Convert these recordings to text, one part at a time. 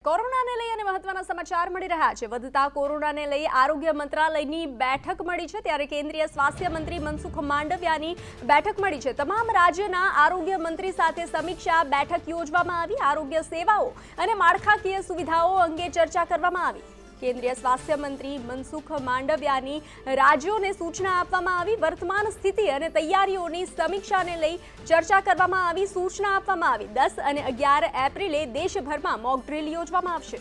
કોરોનાને લઈ અને મહત્વના સમાચાર મળી રહ્યા છે। વધતા કોરોનાને લઈ આરોગ્ય મંત્રાલયની બેઠક મળી છે, ત્યારે કેન્દ્રીય સ્વાસ્થ્ય મંત્રી મનસુખ માંડવિયાની બેઠક મળી છે। તમામ રાજ્યના આરોગ્ય મંત્રી સાથે સમીક્ષા બેઠક યોજવામાં આવી। આરોગ્ય સેવાઓ અને માળખાકીય સુવિધાઓ અંગે ચર્ચા કરવામાં આવી। केंद्रीय स्वास्थ्य मंत्री मनसुख मांडवियानी राज्यों सूचना आपवामां आवी। वर्तमान स्थिति और तैयारीओनी समीक्षा ने लई चर्चा करवामां आवी। सूचना आपवामां आवी। 10 और 11 एप्रिले देशभर में मॉक ड्रिल योजवामां आवशे।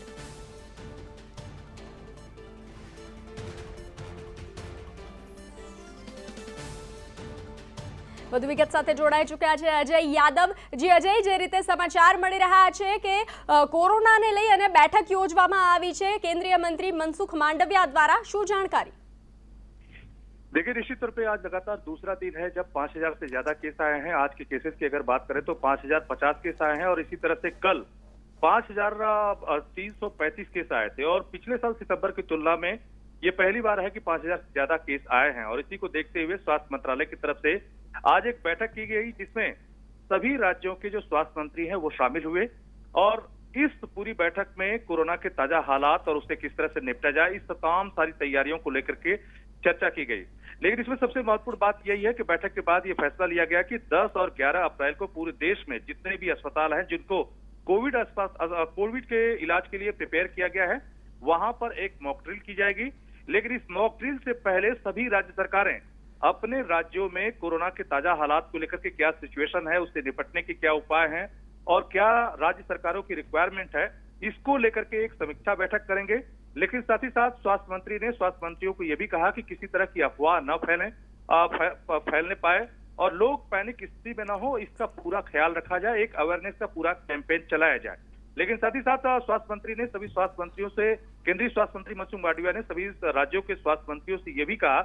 વધુ વિગત સાથે જોડાઈ ચૂક્યા છે અજય યાદવ। જી અજય, જે રીતે સમાચાર મળી રહ્યા છે કે કોરોનાને લઈ અને બેઠક યોજવામાં આવી છે કેન્દ્રીય મંત્રી મનસુખ मांडविया द्वारा, શું જાણકારી? देखिए, निश्चित तौर पे आज लगातार दूसरा दिन है जब 5000 से ज्यादा केस आए हैं। आज के केसेस की अगर बात करें तो 5050 केस आए हैं और इसी तरह से कल 5335 केस आए थे और पिछले साल सितंबर की तुलना में ये पहली बार है कि 5000 से ज्यादा केस आए हैं। और इसी को देखते हुए स्वास्थ्य मंत्रालय की तरफ से आज एक बैठक की गई जिसमें सभी राज्यों के जो स्वास्थ्य मंत्री हैं वो शामिल हुए और इस पूरी बैठक में कोरोना के ताजा हालात और उससे किस तरह से निपटा जाए, इस तमाम सारी तैयारियों को लेकर के चर्चा की गई। लेकिन इसमें सबसे महत्वपूर्ण बात यही है कि बैठक के बाद ये फैसला लिया गया कि 10 और 11 अप्रैल को पूरे देश में जितने भी अस्पताल हैं जिनको कोविड के इलाज के लिए प्रिपेयर किया गया है, वहां पर एक मॉक ड्रिल की जाएगी। लेकिन इस मॉक ड्रिल से पहले सभी राज्य सरकारें अपने राज्यों में कोरोना के ताजा हालात को लेकर के क्या सिचुएशन है, उससे निपटने के क्या उपाय हैं और क्या राज्य सरकारों की रिक्वायरमेंट है, इसको लेकर के एक समीक्षा बैठक करेंगे। लेकिन साथ ही साथ स्वास्थ्य मंत्री ने स्वास्थ्य मंत्रियों को यह भी कहा कि किसी तरह की अफवाह न फैलने पाए और लोग पैनिक स्थिति में न हो, इसका पूरा ख्याल रखा जाए, एक अवेयरनेस का पूरा कैंपेन चलाया जाए। लेकिन साथ ही साथ स्वास्थ्य मंत्री ने सभी स्वास्थ्य मंत्रियों से, केंद्रीय स्वास्थ्य मंत्री मनसुख मांडविया ने सभी राज्यों के स्वास्थ्य मंत्रियों से यह भी कहा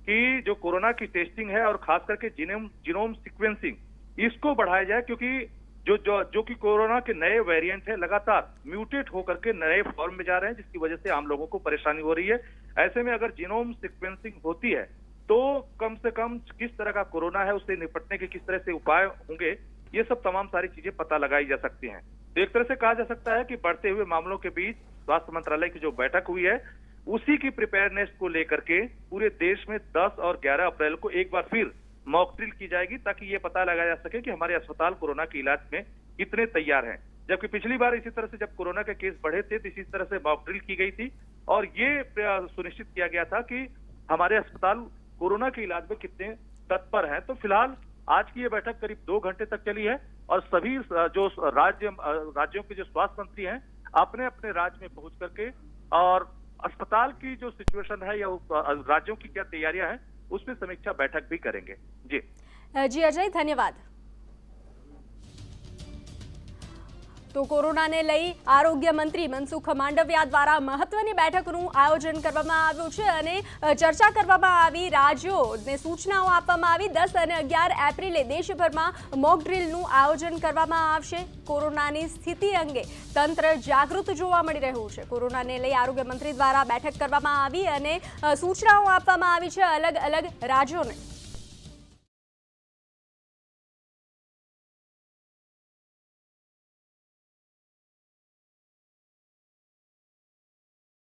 कि जो कोरोना की टेस्टिंग है और खास करके जीनोम सीक्वेंसिंग, इसको बढ़ाया जाए, क्योंकि जो कि कोरोना के नए वेरिएंट है लगातार म्यूटेट होकर के नए फॉर्म में जा रहे हैं, जिसकी वजह से आम लोगों को परेशानी हो रही है। ऐसे में अगर जीनोम सीक्वेंसिंग होती है तो कम से कम किस तरह का कोरोना है उससे निपटने के किस तरह से उपाय होंगे, ये सब तमाम सारी चीजें पता लगाई जा सकती हैं। तो एक तरह से कहा जा सकता है कि बढ़ते हुए मामलों के बीच स्वास्थ्य मंत्रालय की जो बैठक हुई है उसी की प्रिपेयरनेस को लेकर के पूरे देश में 10 और 11 अप्रैल को एक बार फिर मॉक ड्रिल की जाएगी, ताकि ये पता लगाया जा सके कि हमारे अस्पताल कोरोना के इलाज में कितने तैयार हैं। जबकि पिछली बार इसी तरह से जब कोरोना के केस बढ़े थे तो इसी तरह से मॉक ड्रिल की गई थी और ये सुनिश्चित किया गया था कि हमारे अस्पताल कोरोना के इलाज में कितने तत्पर हैं। तो फिलहाल आज की ये बैठक करीब 2 घंटे तक चली है और सभी जो राज्यों के जो स्वास्थ्य मंत्री हैं अपने अपने राज्य में पहुंच करके और अस्पताल की जो सिचुएशन है या राज्यों की क्या तैयारियां हैं उसमें समीक्षा बैठक भी करेंगे। जी अजय, धन्यवाद। तो कोरोना ने लई आरोग्य मंत्री मनसुख मांडविया द्वारा महत्वनी બેઠકનું આયોજન કરવામાં આવ્યું છે અને ચર્ચા કરવામાં આવી। રાજ્યોને સૂચનાઓ આપવામાં આવી। 10 અને 11 એપ્રિલે દેશભરમાં મોક ડ્રિલનું આયોજન કરવામાં આવશે। કોરોનાની સ્થિતિ અંગે તંત્ર જાગૃત જોવા મળી રહ્યું છે। કોરોનાને લઈ આરોગ્ય મંત્રી દ્વારા બેઠક કરવામાં આવી અને સૂચનાઓ આપવામાં આવી છે અલગ અલગ રાજ્યોને।